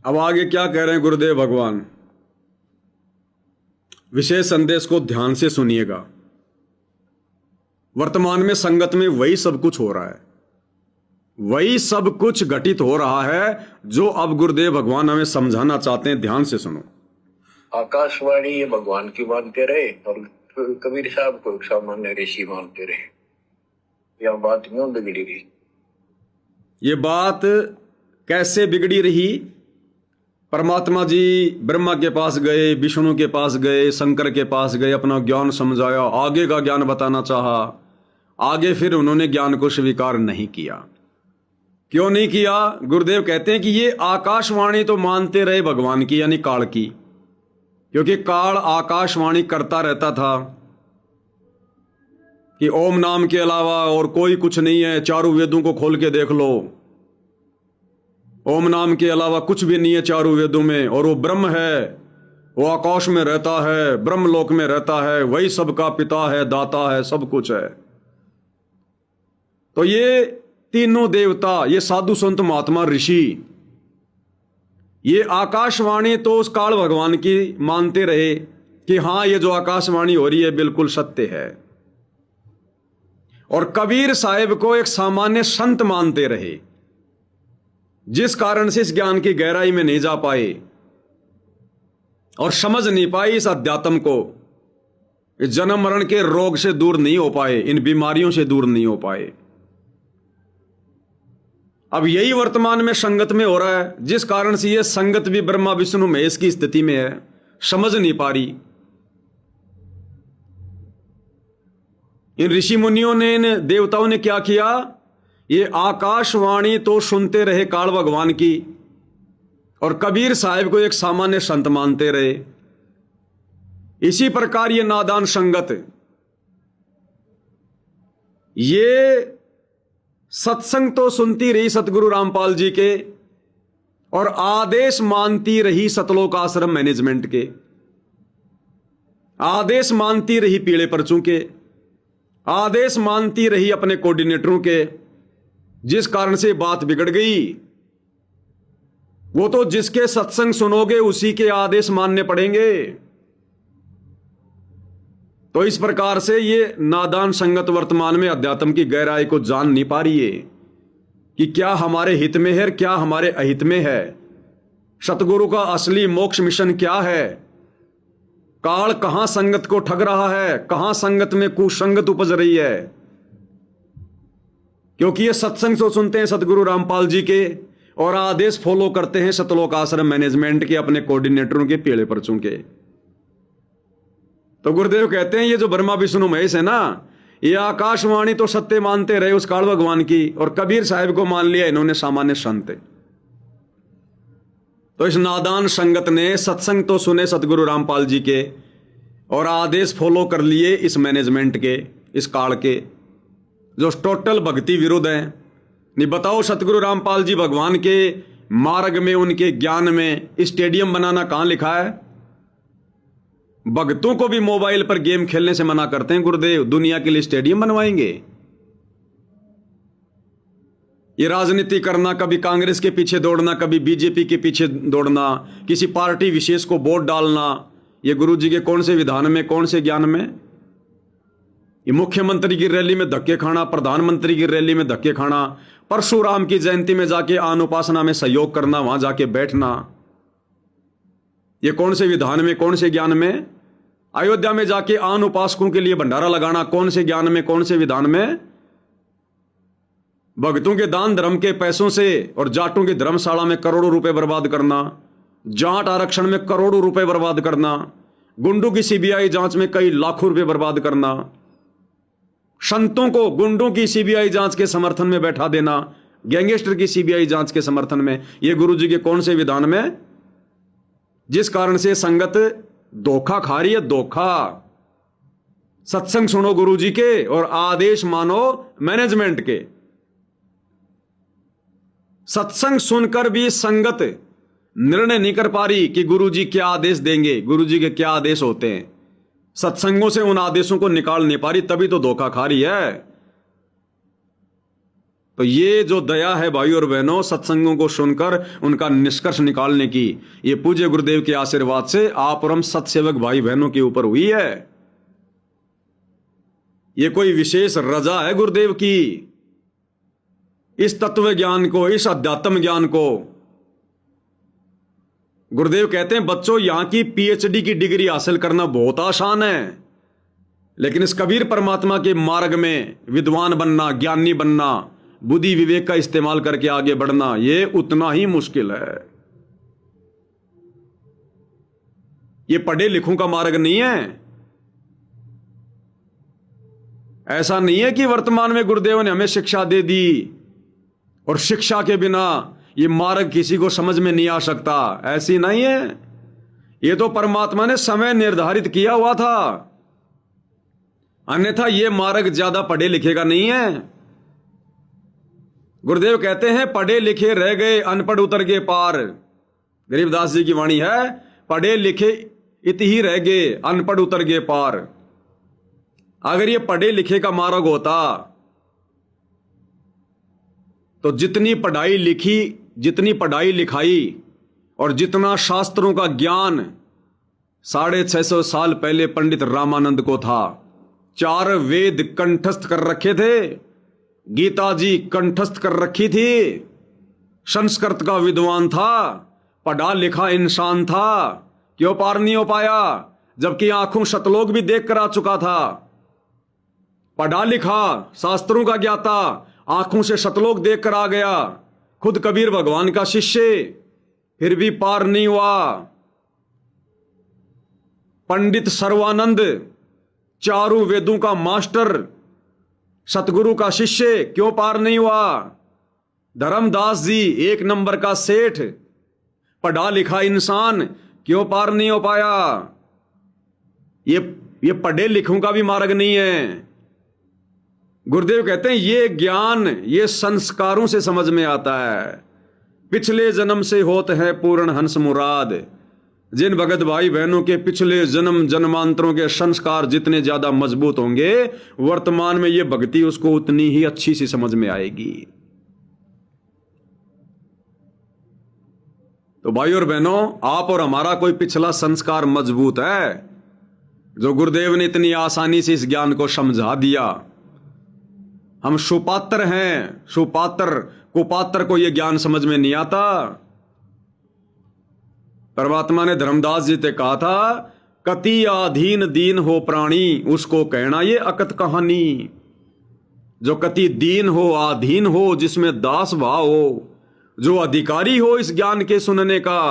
अब आगे क्या कह रहे हैं गुरुदेव भगवान, विशेष संदेश को ध्यान से सुनिएगा। वर्तमान में संगत में वही सब कुछ हो रहा है, वही सब कुछ घटित हो रहा है जो अब गुरुदेव भगवान हमें समझाना चाहते हैं। ध्यान से सुनो। आकाशवाणी ये भगवान की मानते रहे और कबीर साहब को सामान्य ऋषि मानते रहे। यह बात क्यों बिगड़ी रही? ये बात कैसे बिगड़ी रही? परमात्मा जी ब्रह्मा के पास गए, विष्णु के पास गए, शंकर के पास गए, अपना ज्ञान समझाया, आगे का ज्ञान बताना चाहा। आगे फिर उन्होंने ज्ञान को स्वीकार नहीं किया। क्यों नहीं किया? गुरुदेव कहते हैं कि ये आकाशवाणी तो मानते रहे भगवान की, यानी काल की, क्योंकि काल आकाशवाणी करता रहता था कि ओम नाम के अलावा और कोई कुछ नहीं है। चारों वेदों को खोल के देख लो, ओम नाम के अलावा कुछ भी नहीं है चारों वेदों में। और वो ब्रह्म है, वो आकाश में रहता है, ब्रह्मलोक में रहता है, वही सबका पिता है, दाता है, सब कुछ है। तो ये तीनों देवता, ये साधु संत महात्मा ऋषि, ये आकाशवाणी तो उस काल भगवान की मानते रहे कि हां ये जो आकाशवाणी हो रही है बिल्कुल सत्य है। और कबीर साहिब को एक सामान्य संत मानते रहे, जिस कारण से इस ज्ञान की गहराई में नहीं जा पाए और समझ नहीं पाए इस अध्यात्म को। इस जन्म मरण के रोग से दूर नहीं हो पाए, इन बीमारियों से दूर नहीं हो पाए। अब यही वर्तमान में संगत में हो रहा है, जिस कारण से यह संगत भी ब्रह्मा विष्णु महेश की स्थिति में है, समझ नहीं पा रही। इन ऋषि मुनियों ने, इन देवताओं ने क्या किया? ये आकाशवाणी तो सुनते रहे काल भगवान की, और कबीर साहिब को एक सामान्य संत मानते रहे। इसी प्रकार ये नादान संगत, ये सत्संग तो सुनती रही सतगुरु रामपाल जी के, और आदेश मानती रही सतलोक आश्रम मैनेजमेंट के, आदेश मानती रही पीले पर्चों के, आदेश मानती रही अपने कोऑर्डिनेटरों के, जिस कारण से बात बिगड़ गई। वो तो जिसके सत्संग सुनोगे उसी के आदेश मानने पड़ेंगे। तो इस प्रकार से ये नादान संगत वर्तमान में अध्यात्म की गहराई को जान नहीं पा रही है कि क्या हमारे हित में है, क्या हमारे अहित में है, सतगुरु का असली मोक्ष मिशन क्या है, काल कहां संगत को ठग रहा है, कहां संगत में कुसंगत उपज रही है। क्योंकि ये सत्संग तो सुनते हैं सतगुरु रामपाल जी के और आदेश फॉलो करते हैं सतलोक आश्रम मैनेजमेंट के, अपने कोऑर्डिनेटरों के, पीले पर्चों के। तो गुरुदेव कहते हैं ये जो ब्रह्मा विष्णु महेश है ना, ये आकाशवाणी तो सत्य मानते रहे उस काल भगवान की, और कबीर साहिब को मान लिया इन्होंने सामान्य संत। तो इस नादान संगत ने सत्संग तो सुने सतगुरु रामपाल जी के और आदेश फॉलो कर लिए इस मैनेजमेंट के, इस काल के, जो टोटल भक्ति विरुद्ध है। नहीं बताओ, सतगुरु रामपाल जी भगवान के मार्ग में, उनके ज्ञान में स्टेडियम बनाना कहां लिखा है? भक्तों को भी मोबाइल पर गेम खेलने से मना करते हैं गुरुदेव, दुनिया के लिए स्टेडियम बनवाएंगे। ये राजनीति करना, कभी कांग्रेस के पीछे दौड़ना, कभी बीजेपी के पीछे दौड़ना, किसी पार्टी विशेष को वोट डालना, ये गुरु जी के कौन से विधान में, कौन से ज्ञान में? ये मुख्यमंत्री की रैली में धक्के खाना, प्रधानमंत्री की रैली में धक्के खाना, परशुराम की जयंती में जाके आन उपासना में सहयोग करना, वहां जाके बैठना, ये कौन से विधान में, कौन से ज्ञान में? अयोध्या में जाके आन उपासकों के लिए भंडारा लगाना, कौन से ज्ञान में, कौन से विधान में? भक्तों के दान धर्म के पैसों से और जाटों की धर्मशाला में करोड़ों रुपए बर्बाद करना, जाट आरक्षण में करोड़ों रुपए बर्बाद करना, गुंडों की सीबीआई जांच में कई लाखों रुपए बर्बाद करना, संतों को गुंडों की सीबीआई जांच के समर्थन में बैठा देना, गैंगस्टर की सीबीआई जांच के समर्थन में, ये गुरु जी के कौन से विधान में? जिस कारण से संगत धोखा खा रही है, धोखा। सत्संग सुनो गुरु जी के और आदेश मानो मैनेजमेंट के। सत्संग सुनकर भी संगत निर्णय नहीं कर पा रही कि गुरु जी क्या आदेश देंगे, गुरु जी के क्या आदेश होते हैं। सत्संगों से उन आदेशों को निकाल नहीं पा रही, तभी तो धोखा खा रही है। तो ये जो दया है भाई और बहनों, सत्संगों को सुनकर उनका निष्कर्ष निकालने की, ये पूज्य गुरुदेव के आशीर्वाद से आप और हम सत्सेवक भाई बहनों के ऊपर हुई है। ये कोई विशेष रजा है गुरुदेव की। इस तत्व ज्ञान को, इस अध्यात्म ज्ञान को, गुरुदेव कहते हैं बच्चों यहां की पीएचडी की डिग्री हासिल करना बहुत आसान है, लेकिन इस कबीर परमात्मा के मार्ग में विद्वान बनना, ज्ञानी बनना, बुद्धि विवेक का इस्तेमाल करके आगे बढ़ना, यह उतना ही मुश्किल है। यह पढ़े लिखों का मार्ग नहीं है। ऐसा नहीं है कि वर्तमान में गुरुदेव ने हमें शिक्षा दे दी और शिक्षा के बिना ये मार्ग किसी को समझ में नहीं आ सकता, ऐसी नहीं है। ये तो परमात्मा ने समय निर्धारित किया हुआ था, अन्यथा ये मार्ग ज्यादा पढ़े लिखे का नहीं है। गुरुदेव कहते हैं पढ़े लिखे रह गए, अनपढ़ उतर गए पार। गरीबदास जी की वाणी है, पढ़े लिखे इत ही रह गए, अनपढ़ उतर गए पार। अगर ये पढ़े लिखे का मार्ग होता तो जितनी पढ़ाई लिखी, जितनी पढ़ाई लिखाई और जितना शास्त्रों का ज्ञान 650 साल पहले पंडित रामानंद को था, 4 वेद कंठस्थ कर रखे थे, गीता जी कंठस्थ कर रखी थी, संस्कृत का विद्वान था, पढ़ा लिखा इंसान था, क्यों पार नहीं हो पाया? जबकि आंखों शतलोक भी देख कर आ चुका था। पढ़ा लिखा, शास्त्रों का ज्ञाता, आंखों से शतलोक देख कर आ गया, खुद कबीर भगवान का शिष्य, फिर भी पार नहीं हुआ। पंडित सर्वानंद, चारों वेदों का मास्टर, सतगुरु का शिष्य, क्यों पार नहीं हुआ? धर्मदास जी 1 नंबर का सेठ, पढ़ा लिखा इंसान, क्यों पार नहीं हो पाया? ये पढ़े लिखों का भी मार्ग नहीं है। गुरुदेव कहते हैं ये ज्ञान, ये संस्कारों से समझ में आता है। पिछले जन्म से होते हैं पूर्ण हंस मुराद। जिन भगत भाई बहनों के पिछले जन्म जन्मांतरों के संस्कार जितने ज्यादा मजबूत होंगे, वर्तमान में ये भक्ति उसको उतनी ही अच्छी सी समझ में आएगी। तो भाई और बहनों, आप और हमारा कोई पिछला संस्कार मजबूत है जो गुरुदेव ने इतनी आसानी से इस ज्ञान को समझा दिया? हम सुपात्र हैं, सुपात्र कुपात्र को यह ज्ञान समझ में नहीं आता। परमात्मा ने धर्मदास जी से कहा था, कति आधीन दीन हो प्राणी, उसको कहना ये अकत कहानी। जो कति दीन हो, आधीन हो, जिसमें दास भाव हो, जो अधिकारी हो इस ज्ञान के सुनने का,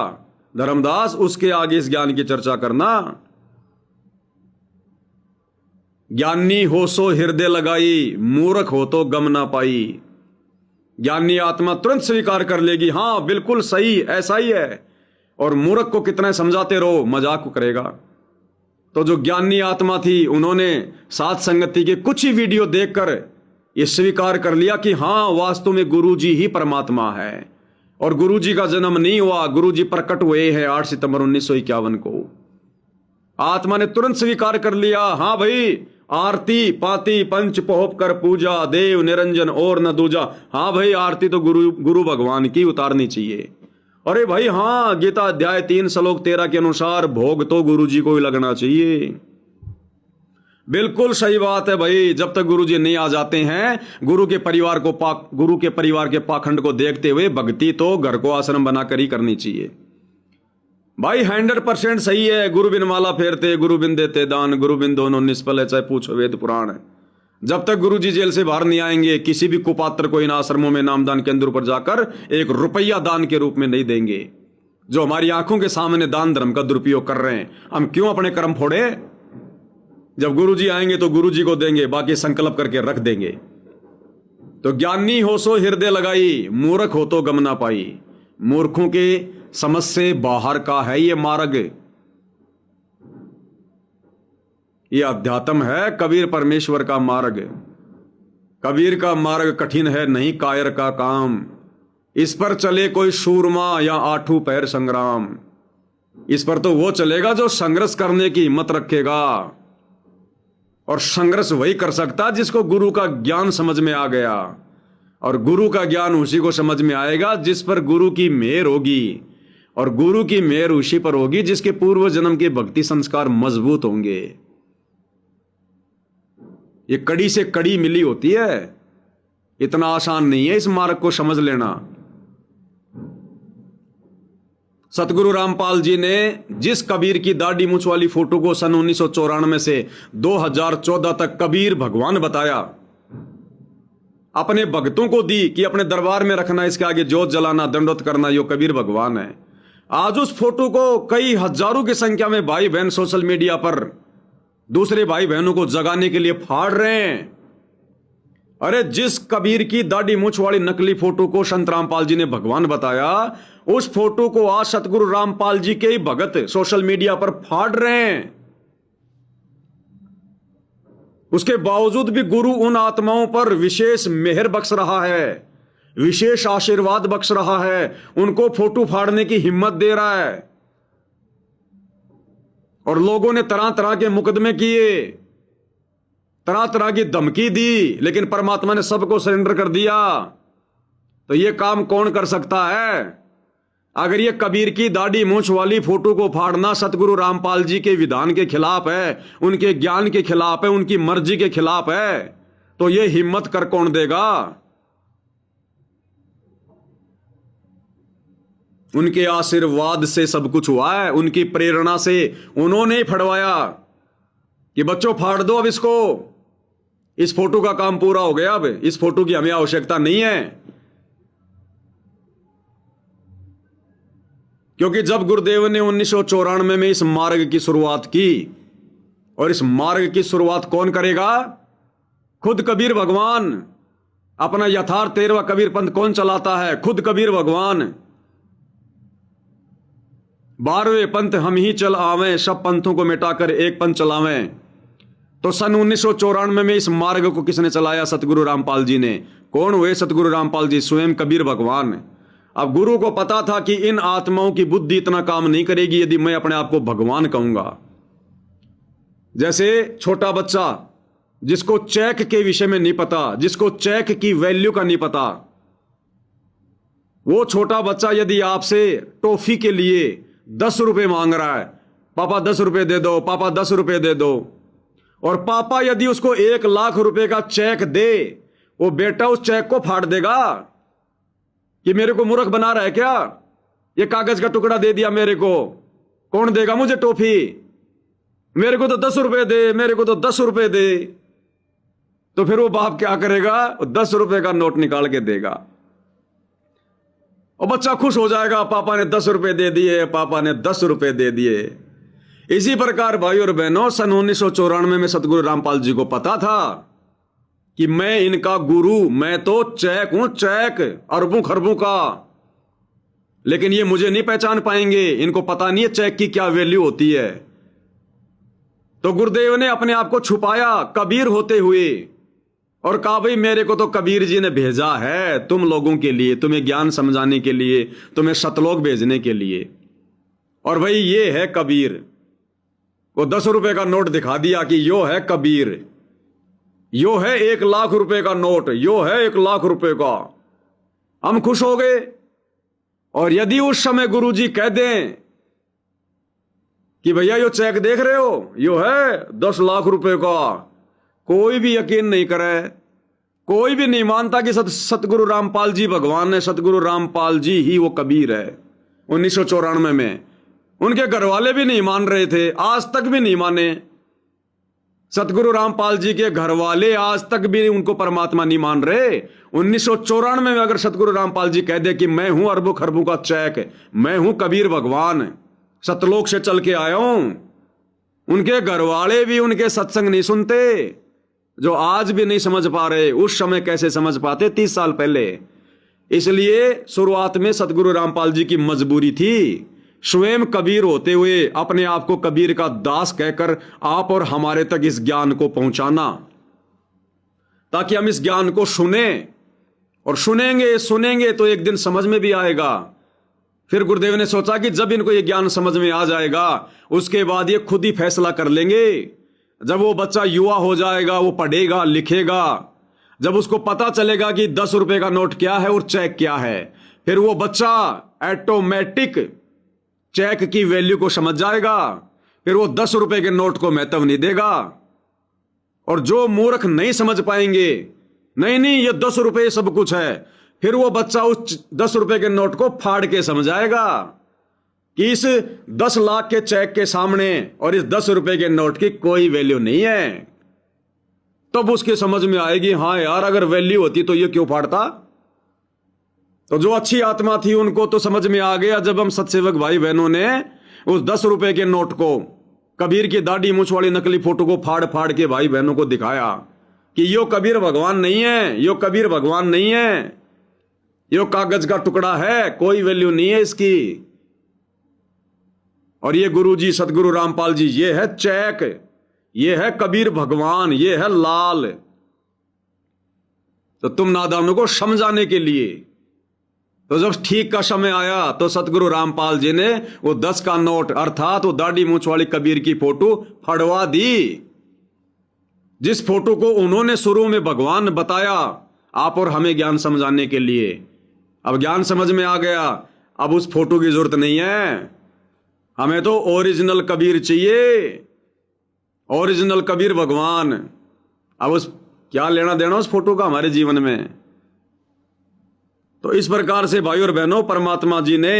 धर्मदास उसके आगे इस ज्ञान की चर्चा करना। ज्ञानी हो सो हृदय लगाई, मूर्ख हो तो गम ना पाई। ज्ञानी आत्मा तुरंत स्वीकार कर लेगी, हां बिल्कुल सही, ऐसा ही है। और मूर्ख को कितना समझाते रहो, मजाक करेगा। तो जो ज्ञानी आत्मा थी, उन्होंने साथ संगति के कुछ ही वीडियो देखकर यह स्वीकार कर लिया कि हां वास्तव में गुरुजी ही परमात्मा है और गुरुजी का जन्म नहीं हुआ, गुरुजी प्रकट हुए हैं 8 सितंबर 1951 को। आत्मा ने तुरंत स्वीकार कर लिया, हां भाई, आरती पाती पंच पोहप कर पूजा, देव निरंजन और न दूजा। हां भाई, आरती तो गुरु भगवान की उतारनी चाहिए। अरे भाई हां, गीता अध्याय 3 श्लोक 13 के अनुसार भोग तो गुरुजी को ही लगना चाहिए। बिल्कुल सही बात है भाई। जब तक गुरुजी नहीं आ जाते हैं, गुरु के परिवार के पाखंड को देखते हुए भक्ति तो घर को आश्रम बनाकर ही करनी चाहिए भाई। 100% सही है। गुरु बिन माला फेरते, गुरु बिन देते दान, गुरु बिन दोनों निष्फल है, चाहे पूछो वेद पुराण। जब तक गुरुजी जेल से बाहर नहीं आएंगे, किसी भी कुपात्र को इन आश्रमों में नामदान केंद्र पर जाकर 1 रुपया दान के रूप में नहीं देंगे। जो हमारी आंखों के सामने दान धर्म का दुरुपयोग कर रहे हैं, हम क्यों अपने कर्म फोड़े? जब गुरुजी आएंगे तो गुरुजी को देंगे, बाकी संकल्प करके रख देंगे। तो ज्ञानी हो सो हृदय लगाई, मूर्ख हो तो गम ना पाई। मूर्खों के समझ से बाहर का है ये मार्ग। ये अध्यात्म है, कबीर परमेश्वर का मार्ग। कबीर का मार्ग कठिन है नहीं कायर का काम, इस पर चले कोई सूरमा या 8 पैर संग्राम। इस पर तो वो चलेगा जो संघर्ष करने की हिम्मत रखेगा, और संघर्ष वही कर सकता जिसको गुरु का ज्ञान समझ में आ गया। और गुरु का ज्ञान उसी को समझ में आएगा जिस पर गुरु की मेहर होगी, और गुरु की मेहर उसी पर होगी जिसके पूर्व जन्म के भक्ति संस्कार मजबूत होंगे। ये कड़ी से कड़ी मिली होती है, इतना आसान नहीं है इस मार्ग को समझ लेना। सतगुरु रामपाल जी ने जिस कबीर की दाढ़ी मूंछ वाली फोटो को सन 1994 से 2014 तक कबीर भगवान बताया, अपने भक्तों को दी कि अपने दरबार में रखना, इसके आगे जोत जलाना, दंडोत करना, यो कबीर भगवान है। आज उस फोटो को कई हजारों की संख्या में भाई बहन सोशल मीडिया पर दूसरे भाई बहनों को जगाने के लिए फाड़ रहे हैं। अरे जिस कबीर की दाढ़ी मूंछ वाली नकली फोटो को संत रामपाल जी ने भगवान बताया, उस फोटो को आज सतगुरु रामपाल जी के ही भगत सोशल मीडिया पर फाड़ रहे हैं। उसके बावजूद भी गुरु उन आत्माओं पर विशेष मेहर बख्श रहा है, विशेष आशीर्वाद बख्श रहा है, उनको फोटो फाड़ने की हिम्मत दे रहा है। और लोगों ने तरह तरह के मुकदमे किए, तरह तरह की धमकी दी, लेकिन परमात्मा ने सबको सरेंडर कर दिया। तो यह काम कौन कर सकता है? अगर ये कबीर की दाढ़ी मूंछ वाली फोटो को फाड़ना सतगुरु रामपाल जी के विधान के खिलाफ है, उनके ज्ञान के खिलाफ है, उनकी मर्जी के खिलाफ है, तो ये हिम्मत कर कौन देगा? उनके आशीर्वाद से सब कुछ हुआ है, उनकी प्रेरणा से उन्होंने ही फड़वाया कि बच्चों फाड़ दो अब इसको, इस फोटो का काम पूरा हो गया, अब इस फोटो की हमें आवश्यकता नहीं है। क्योंकि जब गुरुदेव ने 1994 में इस मार्ग की शुरुआत की, और इस मार्ग की शुरुआत कौन करेगा? खुद कबीर भगवान। अपना यथार्थ 13वां कबीर पंथ कौन चलाता है? खुद कबीर भगवान। 12वें पंथ हम ही चल आवें, सब पंथों को मिटाकर एक पंथ चलावें। तो सन 1994 में इस मार्ग को किसने चलाया? सतगुरु रामपाल जी ने। कौन हुए सतगुरु रामपाल जी? स्वयं कबीर भगवान। अब गुरु को पता था कि इन आत्माओं की बुद्धि इतना काम नहीं करेगी यदि मैं अपने आप को भगवान कहूंगा। जैसे छोटा बच्चा जिसको चेक के विषय में नहीं पता, जिसको चेक की वैल्यू का नहीं पता, वो छोटा बच्चा यदि आपसे टॉफी के लिए 10 रुपए मांग रहा है, पापा 10 रुपए दे दो, पापा 10 रुपए दे दो, और पापा यदि उसको 1 लाख रुपए का चेक दे, वो बेटा उस चेक को फाड़ देगा कि मेरे को मूर्ख बना रहा है क्या? ये कागज का टुकड़ा दे दिया मेरे को, कौन देगा मुझे टॉफी? मेरे को तो 10 रुपए दे, मेरे को तो 10 रुपए दे। तो फिर वो बाप क्या करेगा? 10 रुपए का नोट निकाल के देगा और बच्चा खुश हो जाएगा, पापा ने 10 रुपए दे दिए, पापा ने 10 रुपए दे दिए। इसी प्रकार भाई और बहनों, सन 1994 में सतगुरु रामपाल जी को पता था कि मैं इनका गुरु, मैं तो चेक हूं, चेक अरबों खरबों का, लेकिन ये मुझे नहीं पहचान पाएंगे, इनको पता नहीं है चेक की क्या वैल्यू होती है। तो गुरुदेव ने अपने आप को छुपाया कबीर होते हुए और कहा भाई मेरे को तो कबीर जी ने भेजा है तुम लोगों के लिए, तुम्हें ज्ञान समझाने के लिए, तुम्हें सतलोक भेजने के लिए। और भाई ये है कबीर। वो 10 रुपए का नोट दिखा दिया कि यो है कबीर, यो है 1 लाख रुपए का नोट, यो है 1 लाख रुपए का। हम खुश हो गए। और यदि उस समय गुरुजी कह दें कि भैया यो चेक देख रहे हो, यो है 10 लाख रुपए का, कोई भी यकीन नहीं करे, कोई भी नहीं मानता कि सतगुरु रामपाल जी भगवान है, सतगुरु रामपाल जी ही वो कबीर है। 1994 में उनके घर वाले भी नहीं मान रहे थे, आज तक भी नहीं माने। सतगुरु रामपाल जी के घर वाले आज तक भी उनको परमात्मा नहीं मान रहे। 1994 में अगर सतगुरु रामपाल जी कह दे कि मैं हूं अरबों खरबों का चेक, मैं हूं कबीर भगवान, सतलोक से चल के आया हूं, उनके घर वाले भी उनके सत्संग नहीं सुनते, जो आज भी नहीं समझ पा रहे, उस समय कैसे समझ पाते 30 साल पहले। इसलिए शुरुआत में सतगुरु रामपाल जी की मजबूरी थी स्वयं कबीर होते हुए अपने आप को कबीर का दास कहकर आप और हमारे तक इस ज्ञान को पहुंचाना, ताकि हम इस ज्ञान को सुने, और सुनेंगे तो एक दिन समझ में भी आएगा। फिर गुरुदेव ने सोचा कि जब इनको ये ज्ञान समझ में आ जाएगा, उसके बाद ये खुद ही फैसला कर लेंगे। जब वो बच्चा युवा हो जाएगा, वो पढ़ेगा लिखेगा, जब उसको पता चलेगा कि 10 रुपए का नोट क्या है और चेक क्या है, फिर वो बच्चा ऑटोमेटिक चेक की वैल्यू को समझ जाएगा। फिर वो 10 रुपए के नोट को महत्व नहीं देगा। और जो मूर्ख नहीं समझ पाएंगे, नहीं नहीं ये 10 रुपए सब कुछ है, फिर वो बच्चा उस 10 रुपए के नोट को फाड़ के समझाएगा कि इस 10 लाख के चेक के सामने और इस 10 रुपए के नोट की कोई वैल्यू नहीं है। तब उसके समझ में आएगी, हाँ यार अगर वैल्यू होती तो ये क्यों फाड़ता। तो जो अच्छी आत्मा थी उनको तो समझ में आ गया जब हम सत्सेवक भाई बहनों ने उस 10 रुपए के नोट को, कबीर की दाढ़ी मूछ वाली नकली फोटो को फाड़ फाड़ के भाई बहनों को दिखाया कि यो कबीर भगवान नहीं है, यो कबीर भगवान नहीं है, यो कागज का टुकड़ा है, कोई वैल्यू नहीं है इसकी। और ये गुरुजी सतगुरु रामपाल जी, ये है चेक, ये है कबीर भगवान, ये है लाल। तो तुम नादानों को समझाने के लिए, तो जब ठीक का समय आया तो सतगुरु रामपाल जी ने वो 10 का नोट अर्थात वो दाढ़ी मूछ वाली कबीर की फोटो फड़वा दी। जिस फोटो को उन्होंने शुरू में भगवान बताया आप और हमें ज्ञान समझाने के लिए, अब ज्ञान समझ में आ गया, अब उस फोटो की जरूरत नहीं है। हमें तो ओरिजिनल कबीर चाहिए, ओरिजिनल कबीर भगवान। अब उस क्या लेना देना उस फोटो का हमारे जीवन में। तो इस प्रकार से भाई और बहनों, परमात्मा जी ने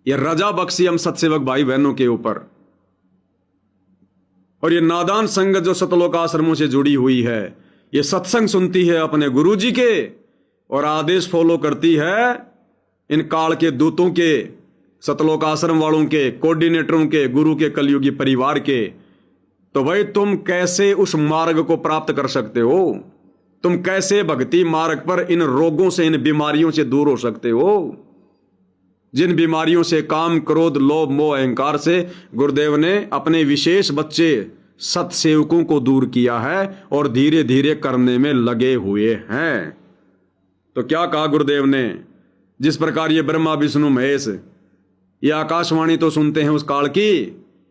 यह रजा बख्शी हम सत्सेवक भाई बहनों के ऊपर। और ये नादान संगत जो सतलोक आश्रमों से जुड़ी हुई है, ये सत्संग सुनती है अपने गुरु जी के और आदेश फॉलो करती है इन काल के दूतों के, सतलोक आश्रम वालों के, कोऑर्डिनेटरों के, गुरु के कलयुगी परिवार के। तो भाई तुम कैसे उस मार्ग को प्राप्त कर सकते हो? तुम कैसे भक्ति मार्ग पर इन रोगों से, इन बीमारियों से दूर हो सकते हो? जिन बीमारियों से, काम, क्रोध, लोभ, मोह, अहंकार से गुरुदेव ने अपने विशेष बच्चे सत्सेवकों को दूर किया है और धीरे धीरे करने में लगे हुए हैं। तो क्या कहा गुरुदेव ने? जिस प्रकार ये ब्रह्मा विष्णु महेश ये आकाशवाणी तो सुनते हैं उस काल की,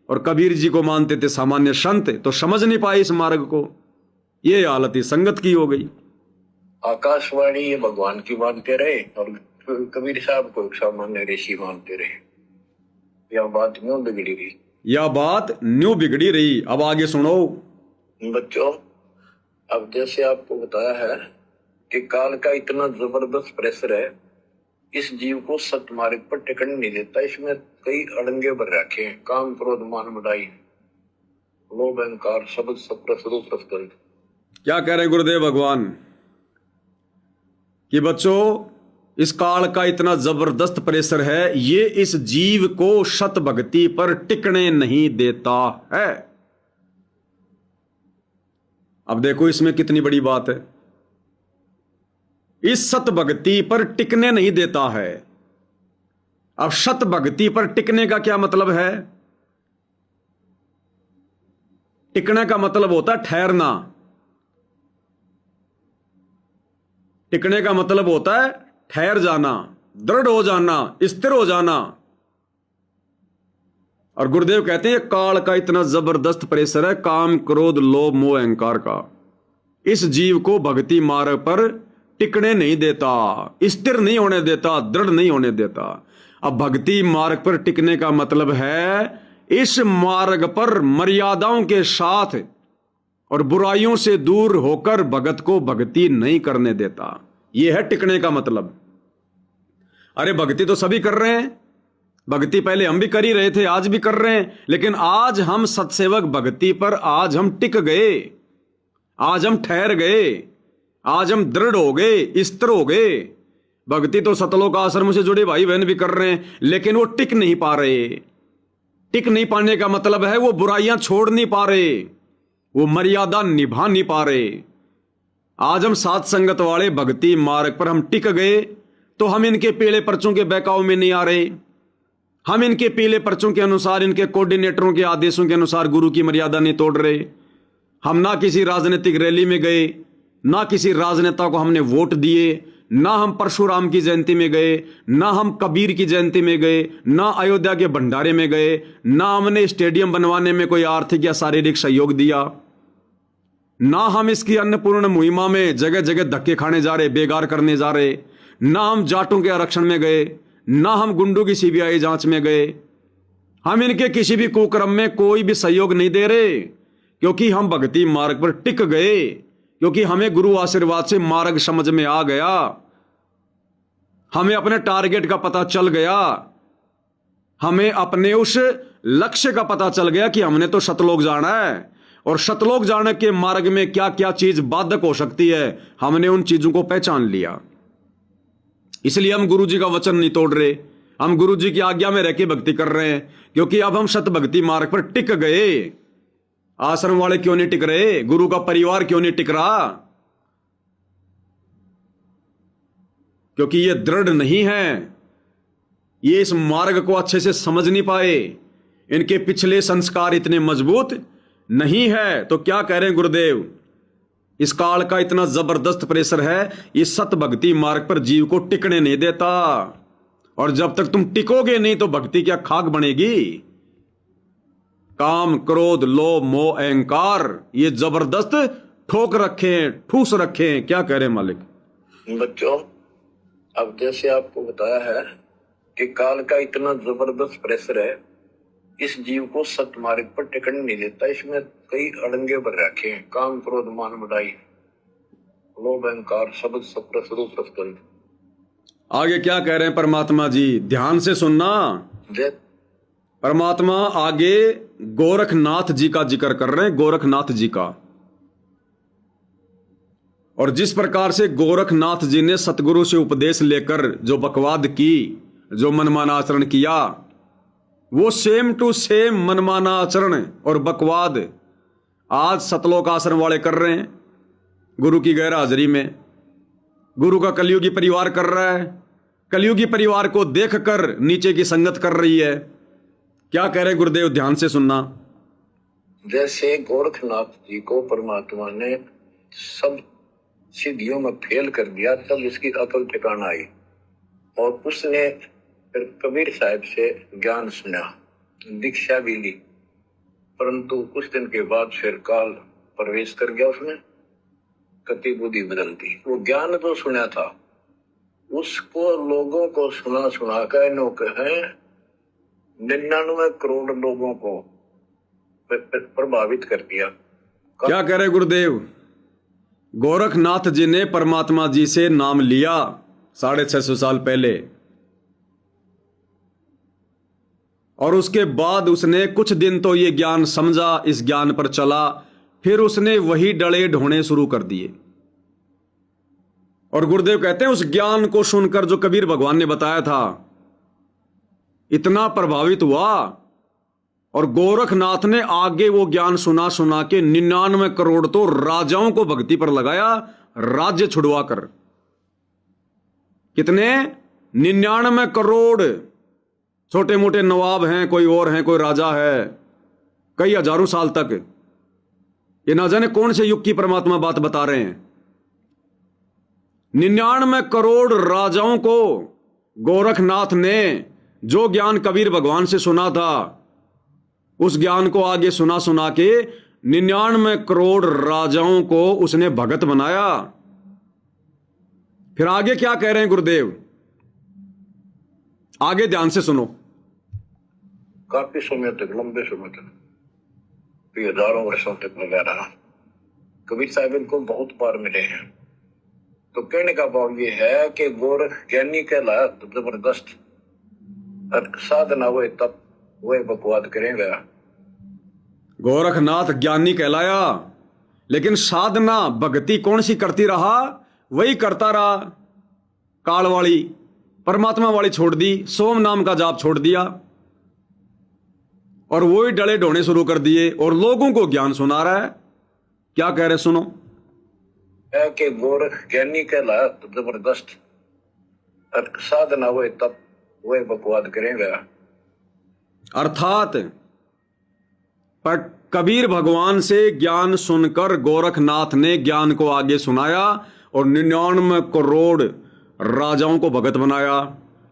और कबीर जी को मानते थे सामान्य संत, तो समझ नहीं पाए इस मार्ग को। ये हालत ही संगत की हो गई। आकाशवाणी ये भगवान की मानते रहे और कबीर साहब को सामान्य ऋषि मानते रहे। यह बात न्यू बिगड़ी रही, यह बात न्यू बिगड़ी रही। अब आगे सुनो बच्चों। अब जैसे आपको बताया है कि काल का इतना जबरदस्त प्रेशर है, इस जीव को सतमार्ग पर टिकने नहीं देता। इसमें कई अड़ंगे भर रखे हैं, काम, क्रोध, मान, बढ़ाई, लोभ, अहंकार, शब्द, सप्रस, रूप, रसगंध। क्या कह रहे हैं गुरुदेव भगवान कि बच्चों इस काल का इतना जबरदस्त प्रेशर है, ये इस जीव को सत भक्ति पर टिकने नहीं देता है। अब देखो इसमें कितनी बड़ी बात है, इस सत भक्ति पर टिकने नहीं देता है। अब सत भक्ति पर टिकने का क्या मतलब है? टिकने का मतलब होता है ठहरना। टिकने का मतलब होता है ठहर जाना, दृढ़ हो जाना, स्थिर हो जाना। और गुरुदेव कहते हैं काल का इतना जबरदस्त प्रेशर है, काम, क्रोध, लोभ, मोह, अहंकार का, इस जीव को भक्ति मार्ग पर टिकने नहीं देता, स्थिर नहीं होने देता, दृढ़ नहीं होने देता। अब भक्ति मार्ग पर टिकने का मतलब है इस मार्ग पर मर्यादाओं के साथ और बुराइयों से दूर होकर भगत को भक्ति नहीं करने देता। यह है टिकने का मतलब। अरे भक्ति तो सभी कर रहे हैं, भक्ति पहले हम भी कर ही रहे थे, आज भी कर रहे हैं, लेकिन आज हम सत्सेवक भक्ति पर आज हम टिक गए, आज हम ठहर गए, आज हम दृढ़ हो गए, स्थिर हो गए। भक्ति तो सतलोक आश्रम से जुड़े भाई बहन भी कर रहे हैं, लेकिन वो टिक नहीं पा रहे। टिक नहीं पाने का मतलब है वो बुराइयां छोड़ नहीं पा रहे, वो मर्यादा निभा नहीं पा रहे। आज हम साथ संगत वाले भक्ति मार्ग पर हम टिक गए, तो हम इनके पीले पर्चों के बहकाव में नहीं आ रहे। हम इनके पीले पर्चों के अनुसार, इनके कोऑर्डिनेटरों के आदेशों के अनुसार गुरु की मर्यादा नहीं तोड़ रहे। हम ना किसी राजनीतिक रैली में गए, ना किसी राजनेता को हमने वोट दिए, ना हम परशुराम की जयंती में गए, ना हम कबीर की जयंती में गए, ना अयोध्या के भंडारे में गए, ना हमने स्टेडियम बनवाने में कोई आर्थिक या शारीरिक सहयोग दिया। ना हम इसकी अन्नपूर्ण मुहिमा में जगह जगह धक्के खाने जा रहे, बेगार करने जा रहे, ना हम जाटों के आरक्षण में गए, ना हम गुंडों की सीबीआई जांच में गए। हम इनके किसी भी कुक्रम में कोई भी सहयोग नहीं दे रहे, क्योंकि हम भक्ति मार्ग पर टिक गए, क्योंकि हमें गुरु आशीर्वाद से मार्ग समझ में आ गया, हमें अपने टारगेट का पता चल गया, हमें अपने उस लक्ष्य का पता चल गया कि हमने तो सतलोक जाना है, और सतलोक जाने के मार्ग में क्या क्या चीज बाधक हो सकती है, हमने उन चीजों को पहचान लिया। इसलिए हम गुरु जी का वचन नहीं तोड़ रहे, हम गुरु जी की आज्ञा में रह के भक्ति कर रहे हैं, क्योंकि अब हम सत भक्ति मार्ग पर टिक गए। आश्रम वाले क्यों नहीं टिक रहे? गुरु का परिवार क्यों नहीं टिक रहा? क्योंकि ये दृढ़ नहीं है, ये इस मार्ग को अच्छे से समझ नहीं पाए, इनके पिछले संस्कार इतने मजबूत नहीं है। तो क्या कह रहे हैं गुरुदेव, इस काल का इतना जबरदस्त प्रेशर है, इस सत भक्ति मार्ग पर जीव को टिकने नहीं देता, और जब तक तुम टिकोगे नहीं तो भक्ति क्या खाक बनेगी। काम, क्रोध, लोभ, मोह, अहंकार ये जबरदस्त ठोक रखे, ठूस रखे। क्या कह रहे हैं मालिक? बच्चों, अब जैसे आपको बताया है कि काल का इतना जबरदस्त प्रेशर है, इस जीव को सत मार्ग पर टिकने नहीं देता। इसमें कई अड़ंगे भर रखे हैं, काम, क्रोध, मान, बढ़ाई, लोभ, अहंकार, शब्द, सप्रस, रूप, रसगंध। आगे क्या कह रहे हैं परमात्मा जी? ध्यान से सुनना। परमात्मा आगे गोरखनाथ जी का जिक्र कर रहे हैं, गोरखनाथ जी का। और जिस प्रकार से गोरखनाथ जी ने सतगुरु से उपदेश लेकर जो बकवाद की, जो मनमाना आचरण किया, वो सेम टू सेम मनमाना आचरण और बकवाद आज सतलोक आश्रम वाले कर रहे हैं, गुरु की गैर हाजिरी में। गुरु का कलयुगी परिवार कर रहा है, कलयुगी परिवार को देखकर नीचे की संगत कर रही है। क्या कह रहे हैं गुरुदेव? ध्यान से सुनना। जैसे गोरखनाथ जी को परमात्मा ने सब सिद्धियों में फेल कर दिया, तब इसकी अकल ठिकाना आई, और उसने फिर कबीर साहब से ज्ञान सुना, दीक्षा भी ली, परंतु कुछ दिन के बाद फिर काल प्रवेश कर गया उसमें, कति बुद्धि बदल दी। वो ज्ञान तो सुना था, उसको लोगों को सुना सुना कर नो कहे 99 करोड़ लोगों को प्रभावित कर दिया। क्या कह रहे गुरुदेव? गोरखनाथ जी ने परमात्मा जी से नाम लिया 650 साल पहले, और उसके बाद उसने कुछ दिन तो ये ज्ञान समझा, इस ज्ञान पर चला, फिर उसने वही डले ढोने शुरू कर दिए। और गुरुदेव कहते हैं उस ज्ञान को सुनकर जो कबीर भगवान ने बताया था, इतना प्रभावित हुआ, और गोरखनाथ ने आगे वो ज्ञान सुना सुना के 99 करोड़ तो राजाओं को भक्ति पर लगाया, राज्य छुड़वा कर। कितने? 99 करोड़। छोटे मोटे नवाब हैं, कोई और हैं, कोई राजा है, कई हजारों साल तक। ये ना जाने कौन से युग की परमात्मा बात बता रहे हैं। 99 करोड़ राजाओं को गोरखनाथ ने जो ज्ञान कबीर भगवान से सुना था, उस ज्ञान को आगे सुना सुना के 99 करोड़ राजाओं को उसने भगत बनाया। फिर आगे क्या कह रहे हैं गुरुदेव? आगे ध्यान से सुनो। काफी समय तक, लंबे समय तक, हजारों वर्षों तक लगा रहा। कबीर साहब इनको बहुत बार मिले हैं। तो कहने का भाव ये है कि गोरख ज्ञानी कहलाया तो जबरदस्त, और साधना हुए तब वह बकवाद करेगा। गोरखनाथ ज्ञानी कहलाया, लेकिन साधना भक्ति कौन सी करती रहा? वही करता रहा। काल वाली, परमात्मा वाली छोड़ दी, सोम नाम का जाप छोड़ दिया, और वही डले ढोने शुरू कर दिए, और लोगों को ज्ञान सुना रहा है। क्या कह रहे सुनो? है कि गोरख ज्ञानी कहलाया तो जबरदस्त, और साधना हुए तब वह बकवाद करेगा। अर्थात पर कबीर भगवान से ज्ञान सुनकर गोरखनाथ ने ज्ञान को आगे सुनाया, और 99 करोड़ राजाओं को भगत बनाया।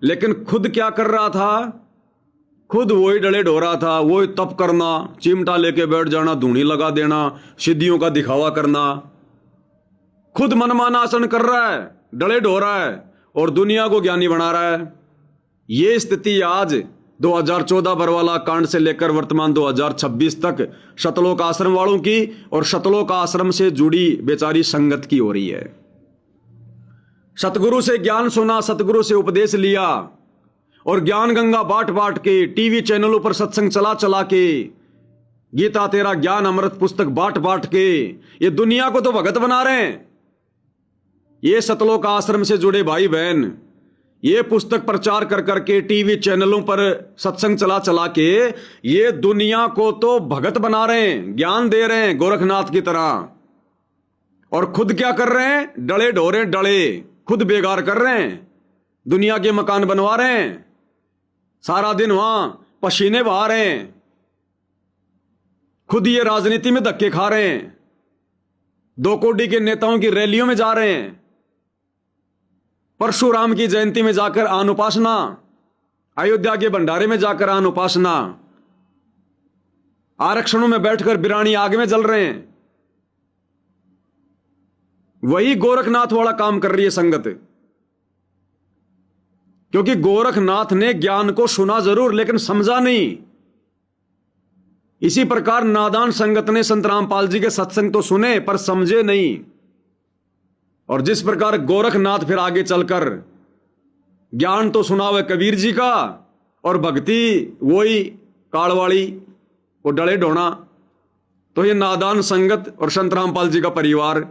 लेकिन खुद क्या कर रहा था? खुद वही डले ढोरा था, वही तप करना, चिमटा लेके बैठ जाना, धूनी लगा देना, सिद्धियों का दिखावा करना, खुद मनमाना आसन कर रहा है, डले ढोरा है और दुनिया को ज्ञानी बना रहा है। ये स्थिति आज 2014 बरवाला कांड से लेकर वर्तमान 2026 तक शतलोक आश्रम वालों की और शतलोक आश्रम से जुड़ी बेचारी संगत की हो रही है। सतगुरु से ज्ञान सुना, सतगुरु से उपदेश लिया और ज्ञान गंगा बाट बाट के, टीवी चैनलों पर सत्संग चला चला के, गीता तेरा ज्ञान अमृत पुस्तक बाट बाट के ये दुनिया को तो भगत बना रहे हैं। ये सतलोक आश्रम से जुड़े भाई बहन ये पुस्तक प्रचार कर करके, टीवी चैनलों पर सत्संग चला चला के ये दुनिया को तो भगत बना रहे हैं, ज्ञान दे रहे हैं गोरखनाथ की तरह। और खुद क्या कर रहे हैं? डले ढोरे डले, खुद बेगार कर रहे हैं, दुनिया के मकान बनवा रहे हैं, सारा दिन वहां पसीने बहा रहे हैं, खुद ये राजनीति में धक्के खा रहे हैं, 2 कोटी के नेताओं की रैलियों में जा रहे हैं, परशुराम की जयंती में जाकर आन उपासना, अयोध्या के भंडारे में जाकर आन उपासना, आरक्षणों में बैठकर बिरानी आग में जल रहे हैं। वही गोरखनाथ वाला काम कर रही है संगत, क्योंकि गोरखनाथ ने ज्ञान को सुना जरूर लेकिन समझा नहीं। इसी प्रकार नादान संगत ने संत रामपाल जी के सत्संग तो सुने पर समझे नहीं। और जिस प्रकार गोरखनाथ फिर आगे चलकर ज्ञान तो सुना हुआ कबीर जी का और भक्ति वही काड़वाड़ी वो डले ढोना, तो ये नादान संगत और संत रामपाल जी का परिवार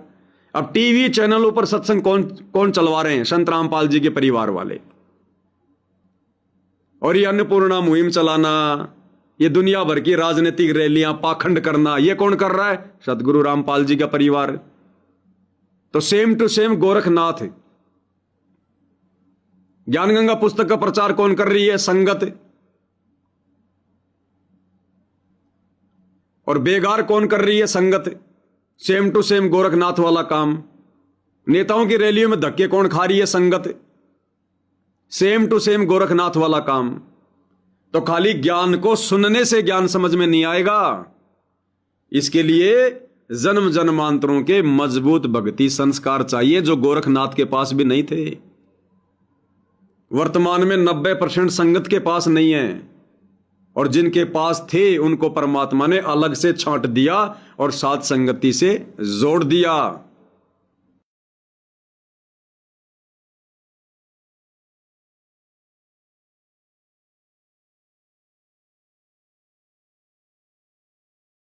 अब टीवी चैनलों पर सत्संग कौन चलवा रहे हैं? संत रामपाल जी के परिवार वाले। और ये अन्नपूर्णा मुहिम चलाना, ये दुनिया भर की राजनीतिक रैलियां, पाखंड करना, ये कौन कर रहा है? सतगुरु रामपाल जी का परिवार। तो सेम टू सेम गोरखनाथ। ज्ञान गंगा पुस्तक का प्रचार कौन कर रही है? संगत। और बेगार कौन कर रही है? संगत। सेम टू सेम गोरखनाथ वाला काम। नेताओं की रैलियों में धक्के कौन खा रही है? संगत। सेम टू सेम गोरखनाथ वाला काम। तो खाली ज्ञान को सुनने से ज्ञान समझ में नहीं आएगा, इसके लिए जन्म जन्मांतरों के मजबूत भक्ति संस्कार चाहिए, जो गोरखनाथ के पास भी नहीं थे। वर्तमान में 90% संगत के पास नहीं है, और जिनके पास थे उनको परमात्मा ने अलग से छांट दिया और साथ संगति से जोड़ दिया।